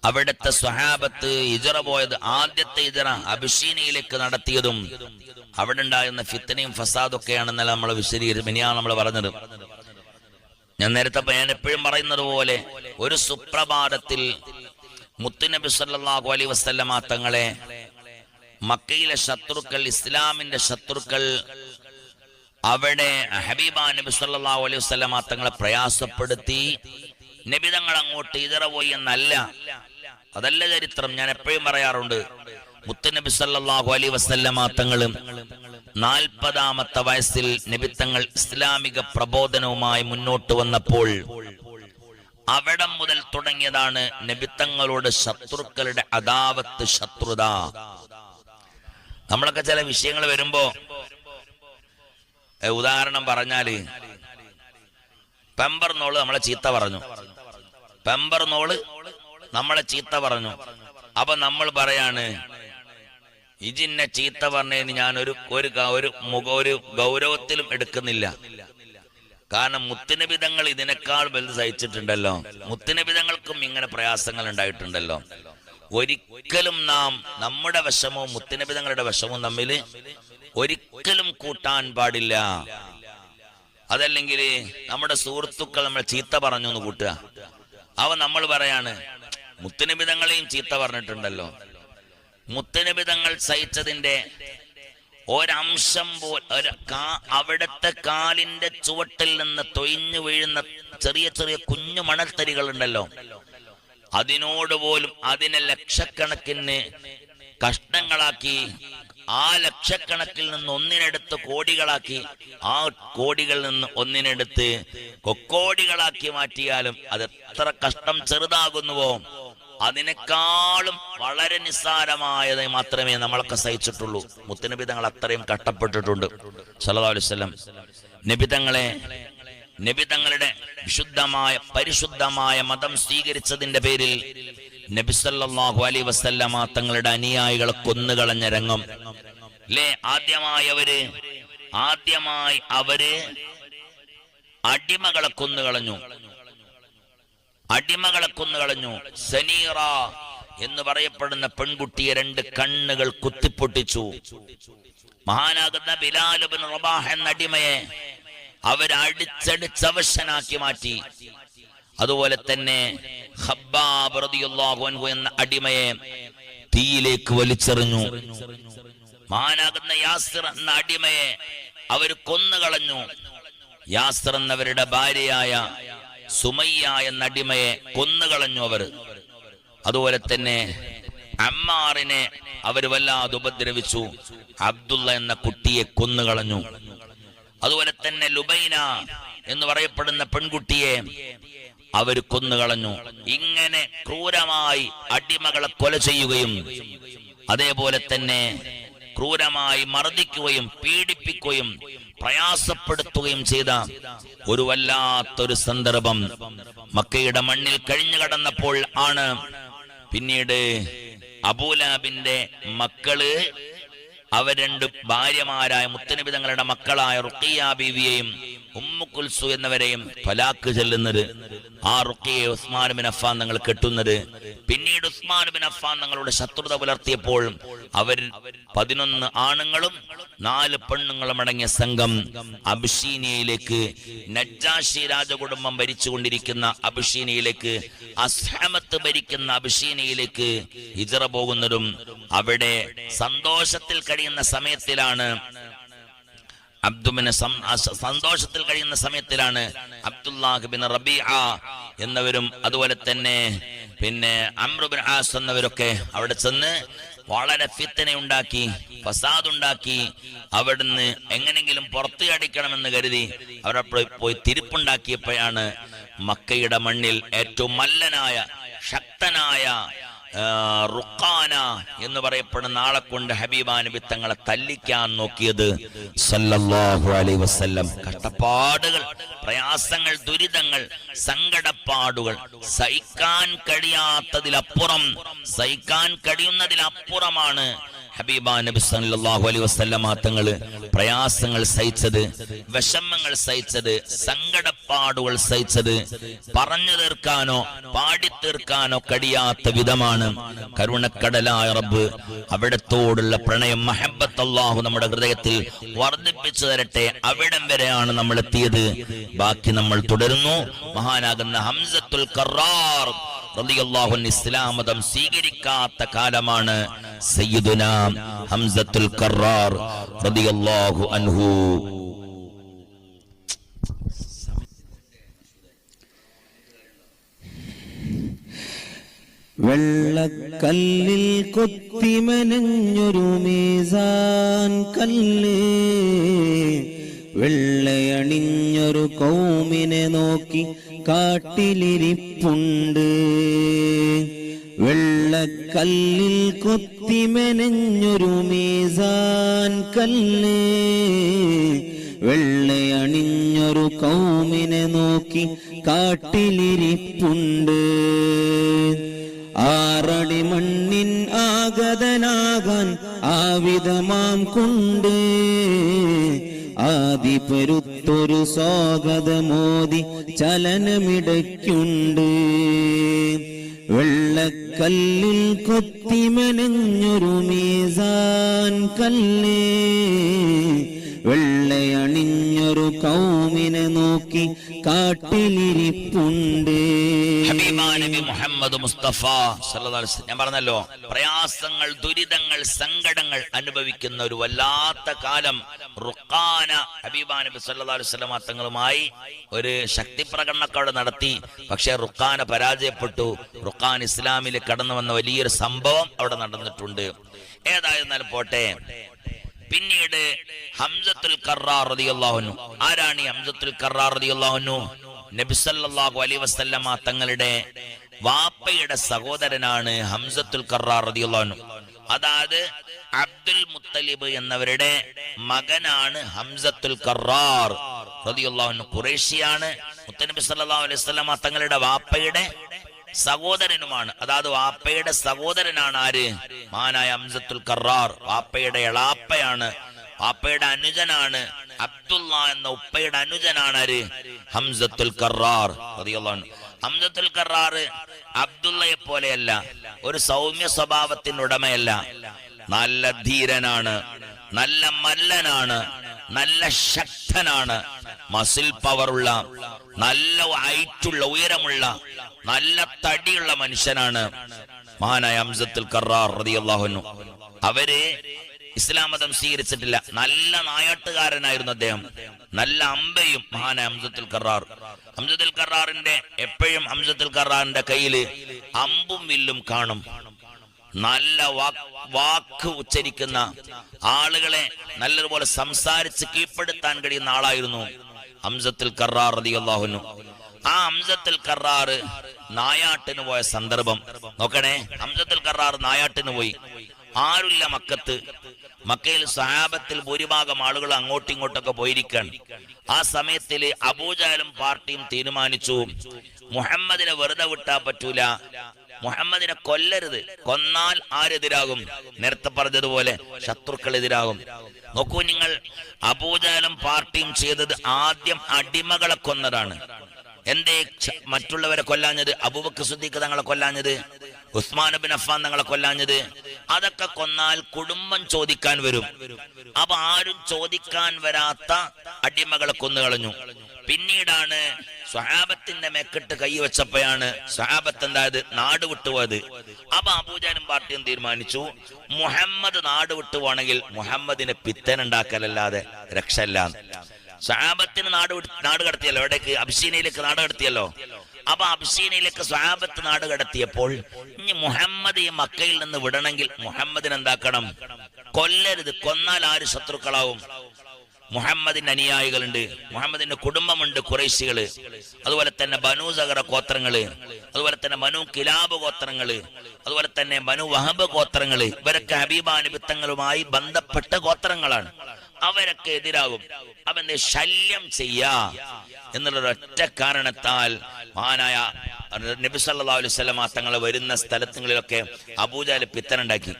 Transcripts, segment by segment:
അവിടുത്തെ സ്വഹാബത്ത് ഹിജറ പോയത്, ആദ്യത്തെ ഹിജറ അബിഷീനിയയിലേക്ക് നടത്തിയതും അവിടെ ഉണ്ടായിരുന്ന ഫിത്നയും ഫസാദും ഒക്കെയാണെന്നല്ല നമ്മൾ വിശദീകരിച്ചു. ഇനിയാണ് നമ്മൾ പറഞ്ഞത്. ഞാൻ എപ്പോഴും പറയുന്നത് പോലെ ഒരു സുപ്രഭാതത്തിൽ മുത്തുനബി സല്ലല്ലാഹു അലൈഹി വസല്ലമ തങ്ങളെ മക്കയിലെ ശത്രുക്കൾ, ഇസ്ലാമിന്റെ ശത്രുക്കൾ അവിടെ ഹബീബാ നബി സല്ലല്ലാഹു അലൈഹി വസല്ലമ തങ്ങളെ പ്രയാസപ്പെടുത്തി. നബി തങ്ങൾ അങ്ങോട്ട് ഹിജറ പോയി എന്നല്ല, അതല്ല ചരിത്രം. ഞാൻ എപ്പോഴും പറയാറുണ്ട്, മുത്തുനബി സല്ലല്ലാഹു അലൈഹി വസല്ലമ തങ്ങളും 40-ാമത്തെ വയസ്സിൽ നബി തങ്ങൾ ഇസ്ലാമിക പ്രബോധനവുമായി മുന്നോട്ട് വന്നപ്പോൾ അവിടെ മുതൽ തുടങ്ങിയതാണ് നബി തങ്ങളോട് ശത്രുക്കളുടെ അദാവത്ത്, ശത്രുത. നമ്മളൊക്കെ ചില വിഷയങ്ങൾ വരുമ്പോ, ഉദാഹരണം പറഞ്ഞാല്, പെമ്പർനോള് നമ്മളെ ചീത്ത പറഞ്ഞു, പെമ്പർനോള് നമ്മളെ ചീത്ത പറഞ്ഞു. അപ്പൊ നമ്മൾ പറയാണ്, ഇജിന്നെ ചീത്ത പറഞ്ഞതിന് ഞാൻ ഒരു ഗൗരവത്തിലും എടുക്കുന്നില്ല. കാരണം മുത്തുനബിതങ്ങൾ ഇതിനേക്കാൾ വലുത് സഹിച്ചിട്ടുണ്ടല്ലോ, മുത്തുനബിതങ്ങൾക്കും ഇങ്ങനെ പ്രയാസങ്ങൾ ഉണ്ടായിട്ടുണ്ടല്ലോ. ഒരിക്കലും നാം നമ്മുടെ വിഷമവും മുത്തുനബിതങ്ങളുടെ വിഷമവും തമ്മിൽ ഒരിക്കലും കൂട്ടാൻ പാടില്ല. അതല്ലെങ്കിൽ നമ്മുടെ സുഹൃത്തുക്കൾ നമ്മൾ ചീത്ത പറഞ്ഞു എന്ന് കൂട്ടുക. അവ നമ്മൾ പറയാണ്, മുത്തുനബിതങ്ങളെയും ചീത്ത പറഞ്ഞിട്ടുണ്ടല്ലോ. മുത്തുനബിതങ്ങൾ സഹിച്ചതിന്റെ ഒരംശം അവിടുത്തെ കാലിന്റെ ചുവട്ടിൽ നിന്ന് തൊയിഞ്ഞു വീഴുന്ന ചെറിയ ചെറിയ കുഞ്ഞു മണൽത്തരികൾ ഉണ്ടല്ലോ, അതിനോട് പോലും അതിനെ ലക്ഷക്കണക്കിന് കഷ്ണങ്ങളാക്കി, ആ ലക്ഷക്കണക്കിൽ നിന്ന് ഒന്നിനെടുത്ത് കോടികളാക്കി, ആ കോടികളിൽ നിന്ന് ഒന്നിനെടുത്ത് കൊക്കോടികളാക്കി മാറ്റിയാലും അത് എത്ര കഷ്ടം ചെറുതാകുന്നുവോ അതിനേക്കാളും വളരെ നിസ്സാരമായത് മാത്രമേ നമ്മളൊക്കെ സഹിച്ചിട്ടുള്ളൂ. മുത്തുനബി തങ്ങൾ അത്രയും കഷ്ടപ്പെട്ടിട്ടുണ്ട് സല്ലല്ലാഹു അലൈഹി വസല്ലം. നബി തങ്ങളുടെ വിശുദ്ധമായ പരിശുദ്ധമായ മതം സ്വീകരിച്ചതിന്റെ പേരിൽ നബി സല്ലല്ലാഹു അലൈഹി വസല്ലമ തങ്ങളുടെ അനുയായികളെ കൊന്നുകളഞ്ഞ രംഗം അല്ലേ. ആദ്യമായി അവര് അടിമകളെ കൊന്നുകളഞ്ഞു. സനീറ എന്ന് പറയപ്പെടുന്ന പെൺകുട്ടിയെ 2 കണ്ണുകൾ കുത്തിപ്പൊട്ടിച്ചു. മഹാനാകുന്ന ബിലാൽ ഇബ്നു റബാഹ് എന്ന അടിമയെ അവരടിച്ചവശനാക്കി മാറ്റി. അതുപോലെ തന്നെ ഖബ്ബാബ് റളിയല്ലാഹു അൻഹു എന്ന അടിമയെ തീയിലേക്ക് വലിച്ചെറിഞ്ഞു. മഹാനാകുന്ന യാസിർ എന്ന അടിമയെ അവർ കൊന്നുകളഞ്ഞു. യാസിർ എന്നവരുടെ ഭാര്യയായ സുമയ്യ എന്ന അടിമയെ കൊന്നുകളഞ്ഞു അവർ. അതുപോലെ തന്നെ അമ്മാറിനെ അവർ വല്ലാതെ ഉപദ്രവിച്ചു. അബ്ദുള്ള എന്ന കുട്ടിയെ കൊന്നുകളഞ്ഞു. അതുപോലെ തന്നെ ലുബൈന എന്ന് പറയപ്പെടുന്ന പെൺകുട്ടിയെ അവർ കൊന്നുകളഞ്ഞു. ഇങ്ങനെ ക്രൂരമായി അടിമകളെ കൊല ചെയ്യുകയും അതേപോലെ തന്നെ ക്രൂരമായി മർദ്ദിക്കുകയും പീഡിപ്പിക്കുകയും പ്രയാസപ്പെടുത്തുകയും ചെയ്ത ഒരു വല്ലാത്തൊരു സന്ദർഭം മക്കയുടെ മണ്ണിൽ കഴിഞ്ഞു കടന്നപ്പോൾ ആണ് പിന്നീട് അബൂലഹബിന്റെ മക്കള് അവർ 2 ഭാര്യമാരായ മുത്തനബി തങ്ങളുടെ മക്കളായ റുഖിയ ബീവിയെയും ഉമ്മു കുൽസു എന്നവരെയും തലാഖ് ചൊല്ലുന്നത്. ആ റുഖിയെ ഉസ്മാൻ ബിൻ അഫ്ഫാൻ തങ്ങൾ കെട്ടുന്നത്. പിന്നീട് ഉസ്മാൻ ബിൻ അഫ്ഫാൻ തങ്ങളുടെ ശത്രുത പുലർത്തിയപ്പോൾ അവർ 11 ആണുങ്ങളും 4 പെണ്ണുങ്ങളും അടങ്ങിയ സംഘം അബിഷീനിയയിലേക്ക്, നജ്ജാശി രാജകുടുംബം ഭരിച്ചുകൊണ്ടിരിക്കുന്ന അബിഷീനിയയിലേക്ക്, അസ്ഹമത്ത് ഭരിക്കുന്ന അബിഷീനിയയിലേക്ക് ഹിജറ പോകുന്നതും അവിടെ സന്തോഷത്തിൽ കഴിയുന്ന സമയത്തിലാണ് അബ്ദുല്ലാഹ് ബിൻ റബീഅ എന്നവരും അതുപോലെ തന്നെ പിന്നെ അംർ ബിൻ ആസ് എന്നവരൊക്കെ അവിടെ ചെന്ന് വളരെ ഫിത്നയുണ്ടാക്കി, ഫസാദുണ്ടാക്കി. അവിടുന്ന് എങ്ങനെങ്കിലും പുറത്തു അടിക്കണമെന്ന് കരുതി അവരപ്പോൾ പോയി തിരിപ്പുണ്ടാക്കിയപ്പോഴാണ് മക്കയുടെ മണ്ണിൽ ഏറ്റവും മല്ലനായ ശക്തനായ റുഖാന എന്ന് പറയപ്പെടുന്ന ആളെ കൊണ്ട് ഹബീബാ നബി തങ്ങളെ തല്ലിക്കാൻ നോക്കിയത് സല്ലല്ലാഹു അലൈഹി വസല്ലം. കഷ്ടപ്പാടുകൾ, പ്രയാസങ്ങൾ, ദുരിതങ്ങൾ, സങ്കടപ്പാടുകൾ സഹിക്കാൻ കഴിയുന്നതിലപ്പുറമാണ് ഹബീബാ നബി സല്ലല്ലാഹു അലൈഹി വസല്ലമ തങ്ങള് പ്രയാസങ്ങൾ സഹിച്ചത്, വിഷമങ്ങൾ സഹിച്ചത്, സങ്കടപ്പാടുകൾ സഹിച്ചത് പറഞ്ഞു തീർക്കാനോ പാടിത്തീർക്കാനോ കഴിയാത്ത വിധമാണ്. കരുണക്കടലായ റബ്ബ് അവിടത്തോടുള്ള പ്രണയം മഹബ്ബത്ത് അല്ലാഹു നമ്മുടെ ഹൃദയത്തിൽ വർദ്ധിപ്പിച്ചു തരട്ടെ. അവിടം വരെയാണ് നമ്മൾ എത്തിയത്. ബാക്കി നമ്മൾ തുടരുന്നു. മഹാനാകുന്ന ഹംസത്തുൽ കറാർ റളിയല്ലാഹു അൻഹു ഇസ്ലാം മതം സ്വീകരിക്കാത്ത കാലമാണ്. സയ്യിദുനാ ഹംസത്തുൽ കറാർ റളിയല്ലാഹു അൻഹു. വെള്ളക്കല്ലിൽ കൊത്തിമനഞ്ഞൊരു മീസാൻ കല്ല്, വെള്ളയണിഞ്ഞൊരു കൗമിനെ നോക്കി കാട്ടിലിരിപ്പുണ്ട്. വെള്ളക്കല്ലിൽ കൊത്തിമനഞ്ഞൊരു മീസാൻ കല്ല്, വെള്ളയണിഞ്ഞൊരു കൗമിനെ നോക്കി കാട്ടിലിരിപ്പുണ്ട്. ആറടി മണ്ണിൻ ആഗതനാകാൻ ആവിധമാം കൊണ്ട് ആദിപെരുത്തൊരു സ്വാഗതമോദി ചലനമിടയ്ക്കുണ്ട്. വെള്ളക്കല്ലിൽ കൊത്തിമനഞ്ഞൊരു മീസാൻ കല്ല്, വെള്ളയണിഞ്ഞൊരു കൗമിനെ നോക്കി കാട്ടിലിരിപ്പുണ്ട്. ഹബീബാ നബി മുഹമ്മദ് മുസ്തഫ സല്ലല്ലാഹു അലൈഹി വസല്ലം, ഞാൻ പറഞ്ഞല്ലോ, പ്രയാസങ്ങൾ, ദുരിതങ്ങൾ, സങ്കടങ്ങൾ അനുഭവിക്കുന്ന ഒരു വല്ലാത്ത കാലം. റുഖാന ഹബീബാ നബി സല്ലല്ലാഹു അലൈഹി വസല്ലം തങ്ങളുമായി ഒരു ശക്തി പ്രകടനമൊക്കെ അവിടെ നടത്തി. പക്ഷെ റുഖാന പരാജയപ്പെട്ടു. റുഖാൻ ഇസ്ലാമിൽ കടന്നു വന്ന വലിയൊരു സംഭവം അവിടെ നടന്നിട്ടുണ്ട്. ഏതായിരുന്നാലും പോട്ടെ. പിന്നീട് ഹംസത്തുൽ കറാർ റളിയല്ലാഹു അൻഹു. ആരാണ് ഈ ഹംസത്തുൽ കറാർ റളിയല്ലാഹു അൻഹു? നബി സല്ലല്ലാഹു അലൈഹി വസല്ലമ തങ്ങളുടെ വാപ്പയുടെ സഹോദരനാണ് ഹംസത്തുൽ കറാർ റളിയല്ലാഹു അൻഹു. അതായത് അബ്ദുൽ മുത്തലിബ് എന്നവരുടെ മകനാണ് ഹംസത്തുൽ കറാർ റളിയല്ലാഹു അൻഹു. ഖുറൈശിയാണ്. മുത്തനബി സല്ലല്ലാഹു അലൈഹി വസല്ലമ തങ്ങളുടെ വാപ്പയുടെ സഹോദരനുമാണ്. അതായത് വാപ്പയുടെ സഹോദരനാണ് ആര്? മഹാനായ ഹംസത്തുൽ കറാർ. വാപ്പയുടെ എളാപ്പയാണ്, വാപ്പയുടെ അനുജനാണ്. അബ്ദുള്ള എന്ന ഉപ്പയുടെ അനുജനാണ് ആര്? ഹംസത്തുൽ കറാർ റളിയല്ലാഹു അൻഹു. ഹംസത്തുൽ കറാർ അബ്ദുള്ളയെ പോലെയല്ല, ഒരു സൗമ്യ സ്വഭാവത്തിന് ഉടമയല്ല. നല്ല ധീരനാണ്, നല്ല മല്ലനാണ്, നല്ല ശക്തനാണ്, മസിൽ പവറുള്ള, നല്ല ഹൈറ്റുള്ള, ഉയരമുള്ള, നല്ല തടിയുള്ള മനുഷ്യനാണ് മഹാനായ ഹംസത്തുൽ കറാർ റളിയല്ലാഹു അൻഹു. അവര് ഇസ്ലാം മതം സ്വീകരിച്ചിട്ടില്ല. നല്ല നായാട്ടുകാരനായിരുന്നു അദ്ദേഹം, നല്ല അമ്പയും മഹാനായ ഹംസത്തുൽ കറാർ. ഹംസത്തുൽ കറാറിന്റെ എപ്പോഴും ഹംസത്തുൽ കറാറിന്റെ കയ്യില് അമ്പും വില്ലും കാണും. നല്ല വാക്ക് ഉച്ചരിക്കുന്ന, ആളുകളെ നല്ലതുപോലെ സംസാരിച്ച് കീഴ്പ്പെടുത്താൻ കഴിയുന്ന ആളായിരുന്നു ഹംസത്തുൽ കറാർ റളിയല്ലാഹു അൻഹു. ആ ഹംസത്തുൽ കറാർ നായാട്ടിന് പോയ സന്ദർഭം നോക്കണേ. ഹംസത്തുൽ കറാർ നായാട്ടിന് പോയി. ആരുമില്ല മക്കത്ത്. മക്കയിൽ സഹാബത്തിൽ ഭൂരിഭാഗം ആളുകൾ അങ്ങോട്ടും ഇങ്ങോട്ടൊക്കെ പോയിരിക്കാൻ. ആ സമയത്തിൽ അബൂജഹലും പാർട്ടിയും തീരുമാനിച്ചു, മുഹമ്മദിനെ വെറുതെ വിട്ടാൻ പറ്റൂല, മുഹമ്മദിനെ കൊല്ലരുത്. കൊന്നാൽ ആരെതിരാകും? നേരത്തെ പറഞ്ഞതുപോലെ ശത്രുക്കൾ എതിരാകും. നോക്കൂ നിങ്ങൾ, അബൂജഹലും പാർട്ടിയും ചെയ്തത് ആദ്യം അടിമകളെ കൊന്നതാണ്. എന്തേ മറ്റുള്ളവരെ കൊല്ലാഞ്ഞത്? അബൂബക്കർ സിദ്ദീഖ് തങ്ങളെ കൊല്ലാഞ്ഞത്, ഉസ്മാൻ ഇബ്നു അഫ്ഫാൻ തങ്ങളെ കൊല്ലാഞ്ഞത്? അതൊക്കെ കൊന്നാൽ കുടുംബം ചോദിക്കാൻ വരും. അപ്പൊ ആരും ചോദിക്കാൻ വരാത്ത അടിമകളെ കൊന്നുകളഞ്ഞു. പിന്നീടാണ് സ്വഹാബത്തിന്റെ മെക്കിട്ട് കൈവച്ചപ്പോഴാണ് സ്വഹാബത്ത് എന്തായത് നാട് വിട്ടുപോയത്. അപ്പൊ അബൂജഹലും പാർട്ടിയും തീരുമാനിച്ചു, മുഹമ്മദ് നാട് വിട്ടുപോണെങ്കിൽ മുഹമ്മദിനെ പിത്തനുണ്ടാക്കലല്ലാതെ രക്ഷയില്ല. സ്വഹാബത്തിന് നാട് കടത്തിയല്ലോ. എവിടേക്ക്? അബ്സീനയിലേക്ക് നാട് കടത്തിയല്ലോ. അപ്പൊ അബ്സീനയിലേക്ക് സ്വഹാബത്ത് നാട് കടത്തിയപ്പോൾ ഇനി മുഹമ്മദ് ഈ മക്കയിൽ നിന്ന് വിടണമെങ്കിൽ മുഹമ്മദിനെ എന്താക്കണം? കൊല്ലരുത്. കൊന്നാൽ ആര് ശത്രുക്കളാവും? മുഹമ്മദിന്റെ അനുയായികളുണ്ട്, മുഹമ്മദിന്റെ കുടുംബമുണ്ട്, ഖുറൈശികള്, അതുപോലെ തന്നെ ബനൂ സഗറ ഗോത്രങ്ങള്, അതുപോലെ തന്നെ ബനൂ കിലാബ് ഗോത്രങ്ങള്, അതുപോലെ തന്നെ ബനൂ വഹബ് ഗോത്രങ്ങള്. ഇവരൊക്കെ ഹബീബാ നബി തങ്ങളുമായി ബന്ധപ്പെട്ട ഗോത്രങ്ങളാണ്. അവരൊക്കെ എതിരാകും. അവന്റെ ശല്യം ചെയ്യാ എന്നുള്ളൊരൊറ്റ കാരണത്താൽ മഹാനായ നബി സല്ലല്ലാഹു അലൈഹി വസല്ലം തങ്ങൾ വരുന്ന സ്ഥലങ്ങളിലൊക്കെ അബൂജഹൽ പിത്തനുണ്ടാക്കി.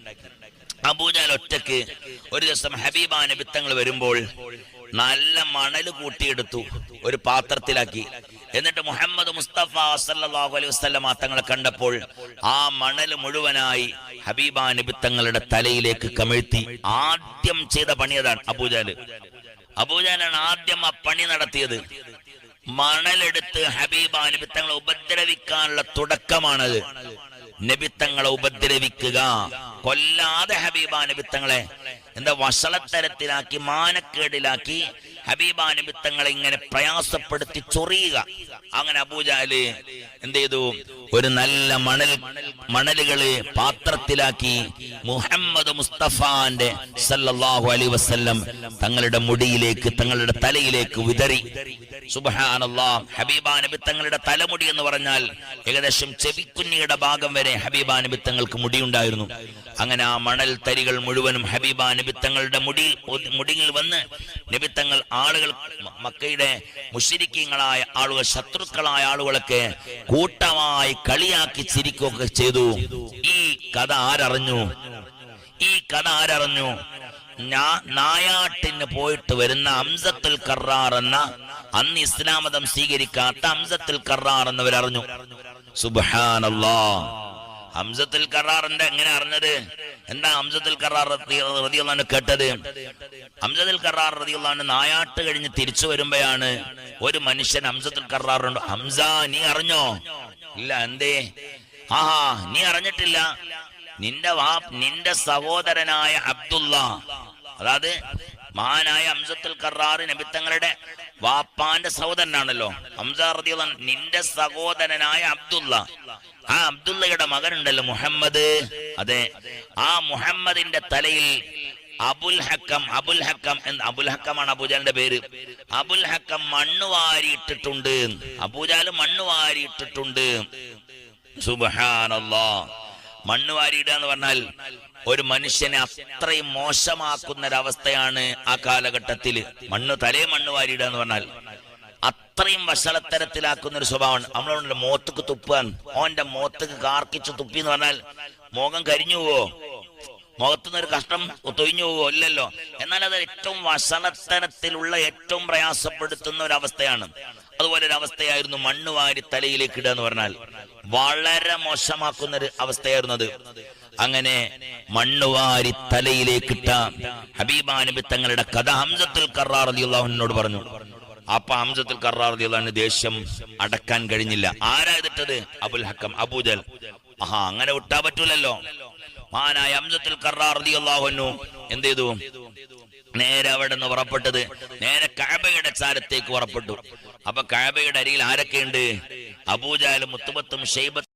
അബൂജഹൽ ഒറ്റക്ക് ഒരു ദിവസം ഹബീബ നബി തങ്ങൾ വരുമ്പോൾ നല്ല മണൽ കൂട്ടിയെടുത്തു, ഒരു പാത്രത്തിലാക്കി. എന്നിട്ട് മുഹമ്മദ് മുസ്തഫ സല്ലല്ലാഹു അലൈഹി വസല്ലം തങ്ങളെ കണ്ടപ്പോൾ ആ മണൽ മുഴുവനായി ഹബീബ നബി തങ്ങളുടെ തലയിലേക്ക് കമിഴ്ത്തി. ആദ്യം ചെയ്ത പണി അതാണ്. അബൂജഹലാണ് ആദ്യം ആ പണി നടത്തിയത്. മണലെടുത്ത് ഹബീബ നബി തങ്ങളെ ഉപദ്രവിക്കാനുള്ള തുടക്കമാണത്. നബിത്തങ്ങളെ ഉപദ്രവിക്കുക, കൊല്ലാതെ ഹബീബ നബിത്തങ്ങളെ എന്താ വഷളത്തരത്തിലാക്കി, മാനക്കേടിലാക്കി ഹബീബ നബിത്തങ്ങളെ ഇങ്ങനെ പ്രയാസപ്പെടുത്തി ചൊറിയുക. അങ്ങനെ അബൂജഹൽ എന്ത് ചെയ്തു? ഒരു നല്ല മണലുകള് പാത്രത്തിലാക്കി മുഹമ്മദ് മുസ്തഫാന്റെ സല്ലല്ലാഹു അലൈഹി വസല്ലം തങ്ങളുടെ മുടിയിലേക്ക്, തങ്ങളുടെ തലയിലേക്ക് വിതറി. സുബ്ഹാനല്ലാഹ്. ഹബീബ നബി തങ്ങളുടെ തലമുടി എന്ന് പറഞ്ഞാൽ ഏകദേശം ചെവിക്കുന്നിയുടെ ഭാഗം വരെ ഹബീബ നബി തങ്ങൾക്ക് മുടിയുണ്ടായിരുന്നു. അങ്ങനെ ആ മണൽ തരികൾ മുഴുവനും ഹബീബ നബി തങ്ങളുടെ മുടിയിൽ വന്ന് നബിത്തങ്ങൾ ആളുകൾ, മക്കയുടെ മുശ്രിക്കീങ്ങളായ ആളുകൾ, ശത്രുക്കളായ ആളുകളൊക്കെ കൂട്ടമായി കളിയാക്കി ചിരിക്കുകയൊക്കെ ചെയ്തു. ഈ കഥ ആരറിഞ്ഞു? നായാട്ടിന് പോയിട്ട് വരുന്ന ഹംസത്തുൽ കറാർ എന്ന, അന്ന് ഇസ്ലാം മതം സ്വീകരിക്കാത്ത ഹംസത്തുൽ കറാർ എന്നവരറിഞ്ഞു. സുബ്ഹാനല്ലാഹ്. ഹംസത്തുൽ കറാറിന്റെ എങ്ങനെ അറിഞ്ഞത്? എന്താ ഹംസത്തുൽ കറാർ റളിയല്ലാഹു അൻഹു കേട്ടത്? ഹംസത്തുൽ കറാർ റളിയല്ലാഹു അൻഹു നായാട്ട് കഴിഞ്ഞ് തിരിച്ചു വരുമ്പോഴാണ് ഒരു മനുഷ്യൻ ഹംസത്തുൽ കറാറുണ്ട്, ഹംസ നീ അറിഞ്ഞോ? ഇല്ല. എന്തേ? നീ അറിഞ്ഞിട്ടില്ല? നിന്റെ സഹോദരനായ അബ്ദുള്ള, അതായത് മഹാനായ ഹംസത്തുൽ കറാർ നബിത്തങ്ങളുടെ വാപ്പാന്റെ സഹോദരനാണല്ലോ ഹംസ റളിയല്ലാഹു അൻഹു. നിന്റെ സഹോദരനായ അബ്ദുള്ള, ആ അബ്ദുള്ളയുടെ മകനുണ്ടല്ലോ മുഹമ്മദ്, അതെ, ആ മുഹമ്മദിന്റെ തലയിൽ അബുൽ ഹക്കം ആണ് അബൂജഹലിന്റെ പേര്. അബുൽ ഹക്കം മണ്ണ് വാരിയിട്ടിട്ടുണ്ട്. അബൂജഹൽ മണ്ണ് വാരിയിട്ടിട്ടുണ്ട്. സുബ്ഹാനല്ലാഹ്. മണ്ണ് വാരിയിടുക എന്ന് പറഞ്ഞാൽ ഒരു മനുഷ്യനെ അത്രയും മോശമാക്കുന്ന ഒരവസ്ഥയാണ് ആ കാലഘട്ടത്തിൽ. തലേ മണ്ണ് വാരിയിടുക എന്ന് പറഞ്ഞാൽ അത്രയും വഷളത്തരത്തിലാക്കുന്ന ഒരു സ്വഭാവമാണ്. നമ്മളോട് മോത്തക്ക് തുപ്പാൻ, ഓന്റെ മോത്തക്ക് കാർക്കിച്ച് തുപ്പി എന്ന് പറഞ്ഞാൽ മുഖം കരിഞ്ഞു പോവോ? മുഖത്തുനിന്നൊരു കഷ്ടം തൊഴിഞ്ഞു പോവോ? ഇല്ലല്ലോ. എന്നാൽ അത് ഏറ്റവും വഷളത്തരത്തിലുള്ള, ഏറ്റവും പ്രയാസപ്പെടുത്തുന്ന ഒരു അവസ്ഥയാണ്. അതുപോലെ ഒരു അവസ്ഥയായിരുന്നു മണ്ണ് വാരി തലയിലേക്ക് ഇടുക എന്ന് പറഞ്ഞാൽ. വളരെ മോശമാക്കുന്ന ഒരു അവസ്ഥയായിരുന്നു അത്. അങ്ങനെ മണ്ണ് വാരി തലയിലേക്കിട്ട ഹബീബ നബി തങ്ങളുടെ കഥ ഹംസത്തുൽ കറാർ റളിയല്ലാഹു അൻഹുവിനോട് പറഞ്ഞു. അപ്പൊ ഹംസത്തുൽ കറാർ റളിയല്ലാഹു അൻഹു ദേഷ്യം അടക്കാൻ കഴിഞ്ഞില്ല. ആരാ ഇതിട്ടത്? അബുൽ ഹക്കം, അബൂജഹൽ. അങ്ങനെ വിട്ടാ പറ്റൂലല്ലോ. മഹാനായ ഹംസത്തുൽ കറാർ റളിയല്ലാഹു അൻഹു എന്ത് ചെയ്തു? നേരെ അവിടെ നിന്ന് പുറപ്പെട്ടത് നേരെ കഅബയുടെ ചാരത്തേക്ക് പുറപ്പെട്ടു. അപ്പൊ കഅബയുടെ അരികിൽ ആരൊക്കെയുണ്ട്? അബൂജഹലും മുത്തുബത്തും ഷൈബത്തും